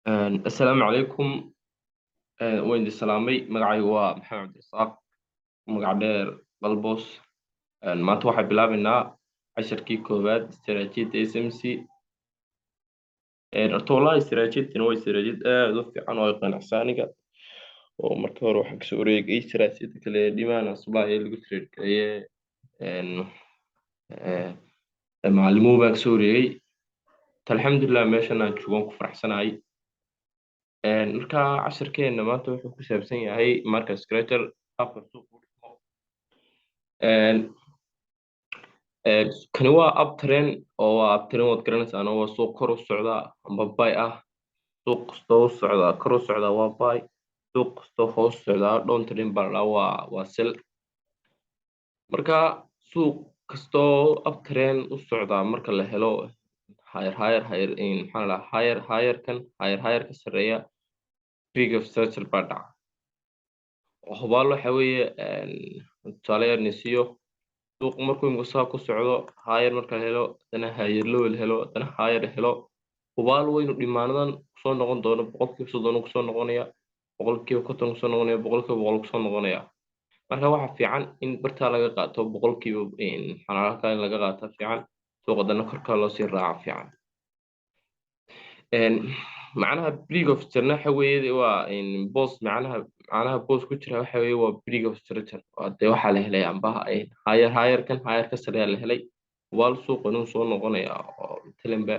السلام عليكم. وين السلامي magacaygu waa maxamed cabdirasaaq magac dheer balboos. maanta waxaan bilaabaynaa casharkii koowaad istaraatiijiyadda smc. horta wallahi istaraatiijiyaddan waa istaraatiijiyad aad u fiican oo ay qanacsan aniga oo marka hore waxaan kasoo wareegay istaraatiijiyadda kale ee demand and supply ee lagu trade gareeye macallimuhu baan kasoo wareegay. alxamdulilah meeshan aan joogan ku faraxsanahay. marka casharkeena maanta wuxuu ku saabsan yahay market structure qaabka suuqa u dhismo. kani waa uptrend oo waa uptrend waad garanaysaan oo waa suuq kor u socda amba buy ah. suuq kastoo u socda kor u socda waa buy, suuq kastoo hoos u socda downtrend baa la waa sell. marka suuq kastoo uptrend u socda marka la helo higher ka sareeya peak of structure baa dhaca. hubaal waxa weeye tusaale yar nisiyo suuq markuu imika ku socdo higher marka la helo haddana higher level helo haddana higher helo hubaal weynu dhimaanadan kusoo noqon doono boqolkiiba 30 kusoo noqonaya, boqolkiiba 50 kusoo noqonaya, boqolkiiba 100 kusoo noqonaya. marka waxa fiican in bartaa laga qaato boqolkiiba halka in laga qaato fiican, suuqa haddana korka loo sii raaco fiican. macnaha peak of structure waxa weeye waa boos macnaha boos ku jira waxa weeye waa peak of structure dee waxaa la helay amba higher ka sareeya la helay hubaal suuqa inuu soo noqonaya oo talenba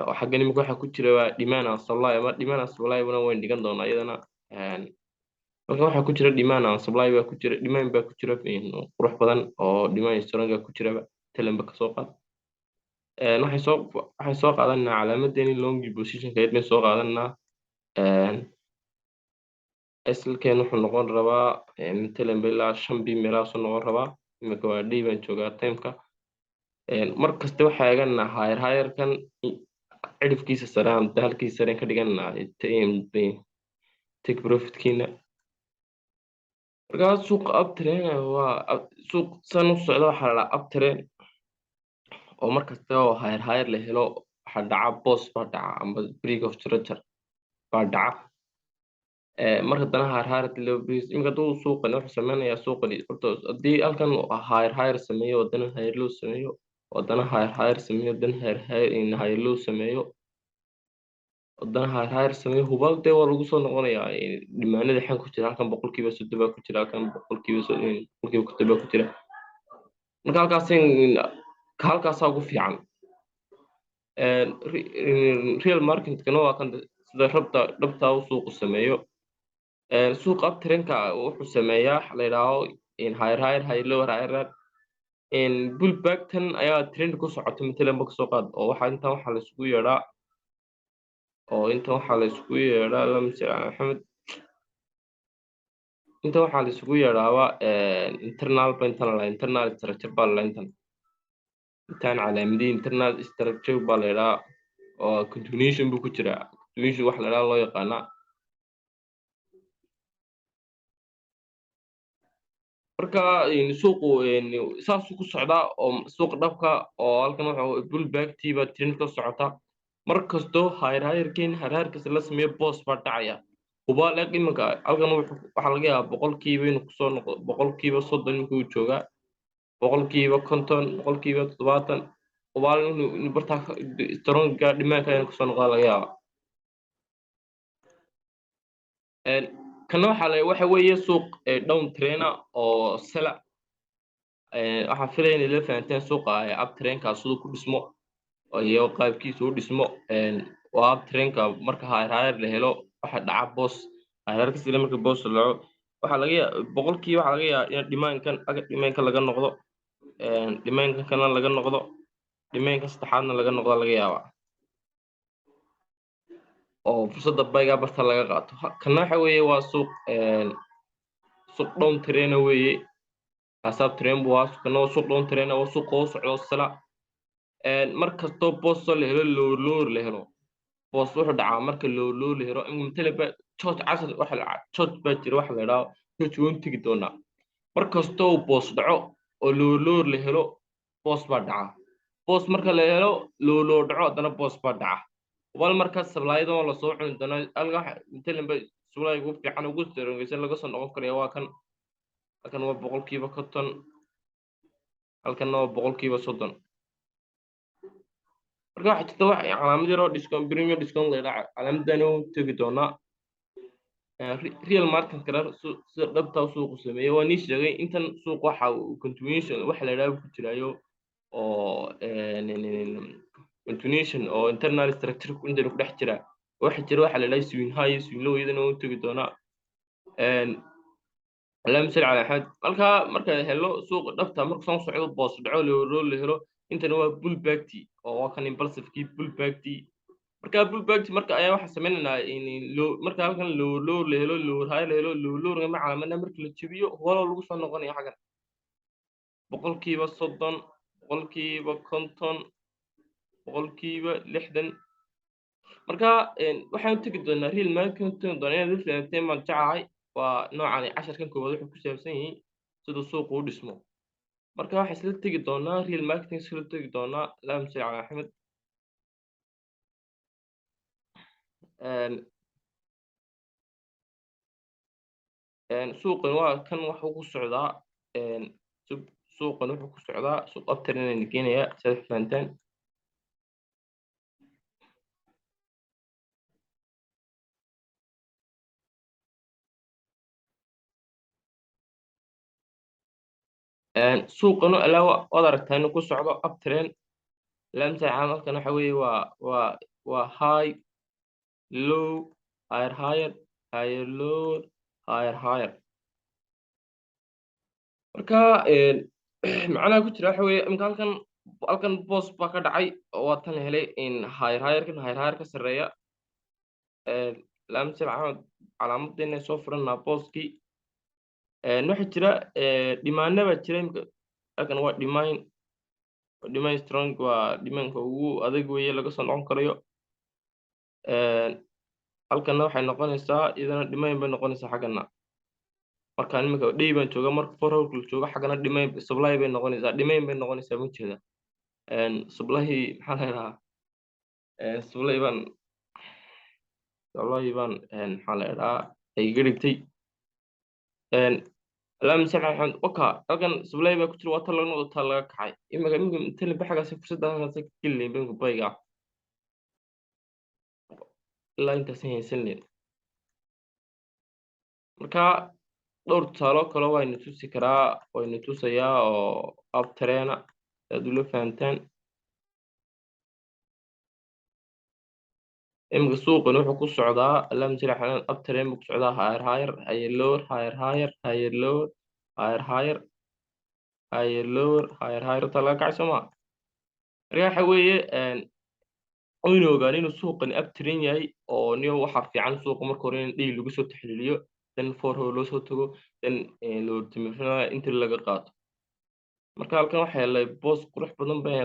oo xaggan imika waxa ku jira waa demand and supply ama demand and supply wana wayn dhigan doonaa iyadana. marka waxa ku jira demand and supply baa ku jira, demand baa ku jira qurux badan oo demand strong ku jira talenba ka soo qaad. waxay soo qaadanaa calaamaddeeni long position kayd bay soo qaadanaa. asalkeen wuxuu noqon rabaa talenba ilaa 5 bii meelaha soo noqon rabaa. imika waa day baan joogaa timeka. mar kasta waxaa eeganaa higher kan cirifkiisa sare aan halkiisa sare ka dhiganaa take profitkiina. markaa suuqa uptrend waa suuq san u socda waxaa la dhahaa uptrend oo mar kasta oo higher la helo waxa dhaca boos baa dhaca amba peak of structure baa dhaca. marka haddana higher imika hadduu suuqani wuxuu sameynayaa suuqani horta haddii halkan higher sameeyo haddana higher low sameeyo haddana higher sameeyo haddana higher low sameeyo haddana higher sameeyo hubaal dee waa lagu soo noqonayaa. dhimaanada xan ku jira halkan boqolkiiba 30 baa ku jira, halkan boqolkiiba 50 baa ku jira. marka halkaasaa ugu fiican. real marketkana waa kan sida dhabtaa u suuqu sameeyo. suuqa uptrendka wuxuu sameeyaa la yidhaaho higher lower higher pullback tan ayaa trend ku socota matalan ba kasoo qaad oo intan waxaa la isugu yeedhaa maxamed intan waxaa la isugu yeedhaaba internal structure baa la intan calaamadii internal structure baa la yidhaha oo continuation buu ku jiraa. continuation wax la yidhaha loo yaqaanaa. marka suuqu saasuu ku socdaa oo suuqa dhabka oo halkan wuxuu pullback tiiba trend ka socota. mar kastoo higher kasta la sameeyo boos baa dhacaya hubaal iminka halkan waxaa laga yaabaa boqolkiiba inuu kusoo noqdo boqolkiiba 30 iminka uu joogaa, boqolkiiba 50, boqolkiiba 70 hubaal inuu bartaa stronga dhimaanka inuu kusoo noqdaa laga yaabaa. kana waxa weeye suuq down trainer oo sela. waxaan filaya inay la fahanteen suuqa uptrendka siduu ku dhismo iyo qaabkiisa u dhismo. waa uptrendka marka higher la helo waxa dhaca boos higher ka sida marka boos la waxa laga yaabaa boqolkiiba waxa laga yaabaa in dhimaanka laga noqdo, dhimaanka kana laga noqdo, dhimaanka saddexaadna laga noqdo laga yaabaa oo fursadda bayga barta laga qaato. kana waxa weeye waa suuq down trainer weeye. kaasab trend waa kana suuq down trainer oo suuq oo socdo sala. mar kastoo boos la helo lower la helo boos wuxuu dhacaa marka low la helo matalan chart casr waxa chart baa jira waxa la yidhaho chart wuu tegi doonaa. mar kastoo boos dhaco oo lower la helo boos baa dhaca. boos marka la helo low dhaco haddana boos baa dhaca. wal markaas sablaayadoo la soo cuni doono alga intalinba supply ugu fiican ugu darongeysan laga soo noqon karayo waa kan halkan waa boqolkiiba konton halkanna waa boqolkiiba soddon marka waxaa jirta wax calaamad yar oo discount premium discount la yidhaha calaamadani u tegi doonaa real market kale sida dhabta suuqu sameeyey waa nii sheegay intan suuq waxa uu continuation waxa la yidhaha ku jiraayo oo continuation oo internal structure intanu ku dhex jira waxa jira waxa la yidhaha swing high swing low iyadana u tegi doonaa اللهم صل على محمد halkaa marka helo suuq dhabta marka soo socdo boos dhaco la helo intana waa bullbackti oo waa kan impulsivekii bullbackti marka bullbackti marka ayaa waxa sameynaynaa in marka halkan low la helo low high la helo low ma calaamada marka la jabiyo walo lagu soo noqonayo xagan boqolkiiba soddon boqolkiiba konton boqolkiiba lixdan marka waxaan tegi doonaa real market tegi doonaa inaad fahanteen baan jeclahay waa noocani casharkan koowaad wuxuu ku saabsan yahay sida suuqu u dhismo marka waxaan isla tegi doonaa real marketing isla tegi doonaa allahuma salli calaa axmed suuqan waa kan waxuu ku socdaa suuqan wuxuu ku socdaa suuq abtar inayna keenayaa sidaad fahanteen suuqanu alaa waad aragtaa inuu ku socdo uptrend lamsa halkan waxa weeye waa high low higher low higher marka macnaha ku jira waxa weeye imika halkan boos baa ka dhacay oo waa tan helay in higher ka sarreeya lamsa maxamed calaamadina soo furanaa booskii waxaa jira dhimaana baa jira imika halkan waa dhimayn strong waa dhimaanka ugu adag weeye laga soo noqon karayo halkanna waxay noqonaysaa iyadana dhimayn bay noqonaysaa xaggana marka iminka dhey baan jooga marka forward la joogo xaggana dhimayn supply bay noqonaysaa dhimayn bay noqonaysaa ma jeeda supply maxaa la yidhahaa supply baan maxaa la yidhahaa ay iga dhigtay اللهم صل على محمد وكا halkan supply baa ku jira waa tan laga noqdo taa laga kacay imika inta la baxagaasi fursadda halkaasi ka geli lahayn banka bayga ilaa intaasan haysan lahayn marka dhowr tusaalo kale wayna tusi karaa wayna tusayaa oo uptrend aad ula fahantaan imika suuqan wuxuu ku socdaa allahuma salli ala uptrend buu ku socdaa higher lower higher lower higher lower taa laga kacay soo maa marka waxa weeye waynu ogaan inuu suuqani uptrend yahay oo niyo waxa fiican suuqa marka hore in dhey lagu soo taxliiliyo dan forward loo soo tago dan loo timirnaa inta laga qaato marka halkan waxa helay boos qurux badan baan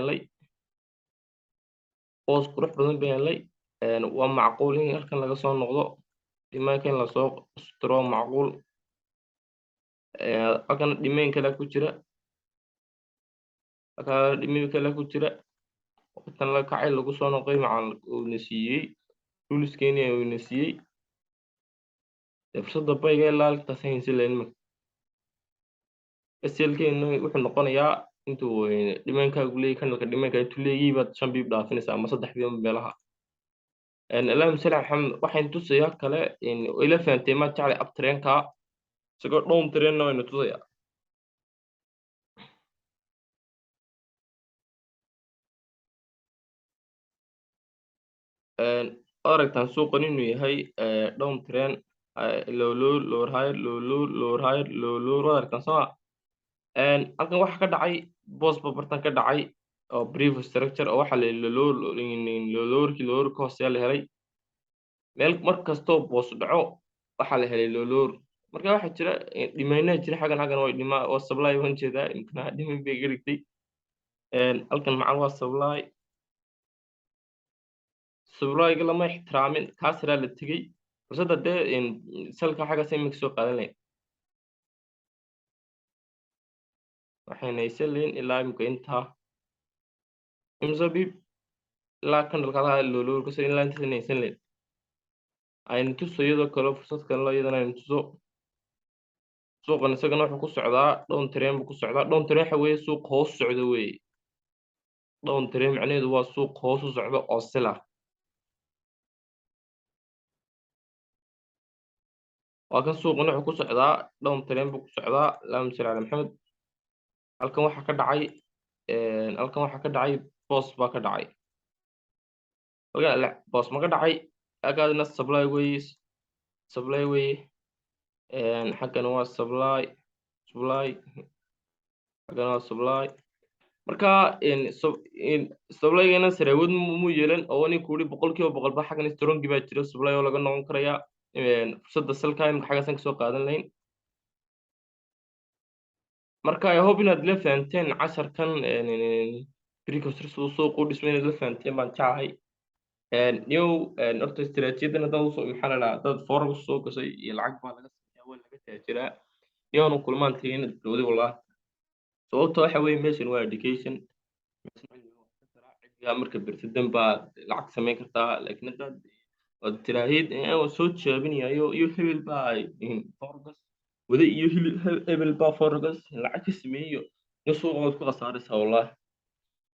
helay waa macquul in halkan laga soo noqdo dhimaanka in lasoo stro macquul halkan dhimayn kale ku jira tan la kacay lagu soo noqday macal uuna siiyey ruliskeeni uuna siiyey fursadda bayga ilaa intaas haysan lahayn marka SLkeena wuxuu noqonayaa intuu dhimaankaagu leeyahay kanalka dhimaanka intuu leeyahay baad 5 biib dhaafinaysaa ama 3 biib meelaha allahumma salli ala maxamed waxaan tusayaa kale ila fahantay ma jeclay uptrendka isagoo down trendna waynu tusayaa aragtaan suuqan inuu yahay down trend lower higher aragtaan soo halkan waxa ka dhacay boos bartan ka dhacay oo brief structure oo waxa lowerka hooseeya la helay meel markastoo boos dhaco waxa la helay lower marka waxa jira dhimaynaa jira xagan way dhimaa oo supply waan jeedaa imkana dhimayn bay garigtay halkan macal waa supply-ga lama ixtiraamin kaasraa la tegey fursadda dee salka xaggaas imika soo qaadan lahayn waxayna haysan lahayn ilaa imika intaa imsa biib ilaa candleka halaha low kasoo ilaa intaasna haysan lahayn. Aynu tuso iyadoo kale fursad kale iyadana aynu tuso. Suuqan isagana wuxuu ku socdaa down trend buu ku socdaa. Down trend waxa weeye suuq hoos socda weeye. Down trend macnaheedu waa suuq hoos u socda oo sila. Waa kan suuqan wuxuu ku socdaa down trend buu ku socdaa. Allahumma salli ala Maxamed. Halkan waxa ka dhacay boos baa ka dhacay. Boos ma ka dhacay? Halkaasna supply weeye. Xaggana waa supply. Xaggana waa supply. Marka supply-gana sare awood muu yeelan oo ninka ku yidhi boqolkiiba boqol ba xaggan strong baa jira supply oo laga noqon karaya. Fursadda salka imika xaggaasan kasoo qaadan lahayn. Marka I hope inaad la fahanteen casharkan precursor siduu suuqu u dhismay inaad la fahanteen baan jeclahay. Horta istiraatiijiyadan haddaad maxaa la dhahaa haddaad forex soo gashay iyo lacag baa laga sameeyaa waa laga taajiraa. Niyow kulmaan tagay inaad bilowday wallahi. Sababta waxa weeye meeshan waa education. Cilmiga marka bartid baad lacag samayn kartaa. Laakiin haddaad tiraahid waan soo tijaabinayo iyo hebel baa forex wada iyo hebel baa forex lacag ka sameeyo iyo suuqa waad ku khasaaraysaa wallahi.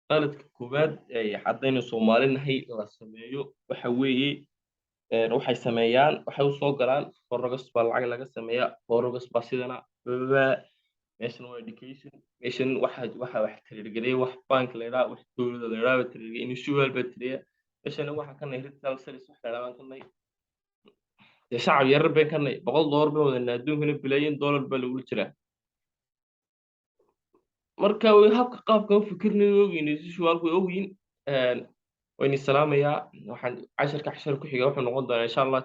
Qaladka koowaad haddaynu Soomaali nahay la sameeyo waxa weeye waxay sameeyaan waxay u soo galaan forex baa lacag laga sameeyaa. Forex baa sidana meeshan waa education. Meeshan waxa wax tirigeliyay wax bank la yiraahdo wax dowladda la yiraahdo tirigeliyay insual baa tiriya. Meeshan waxa ka nahay retail sales wax la yiraahdo ka nahay. Shacab yar baan ka nahay $100 baan wadnaa adduunkana billion dollar baa lagu jiraa. Marka habka qaabka u fikirnayo ogeyna si su'aalku ogeyn wayni salaamayaa waxaan casharka ku xiga wuxuu noqon doonaa insha Allah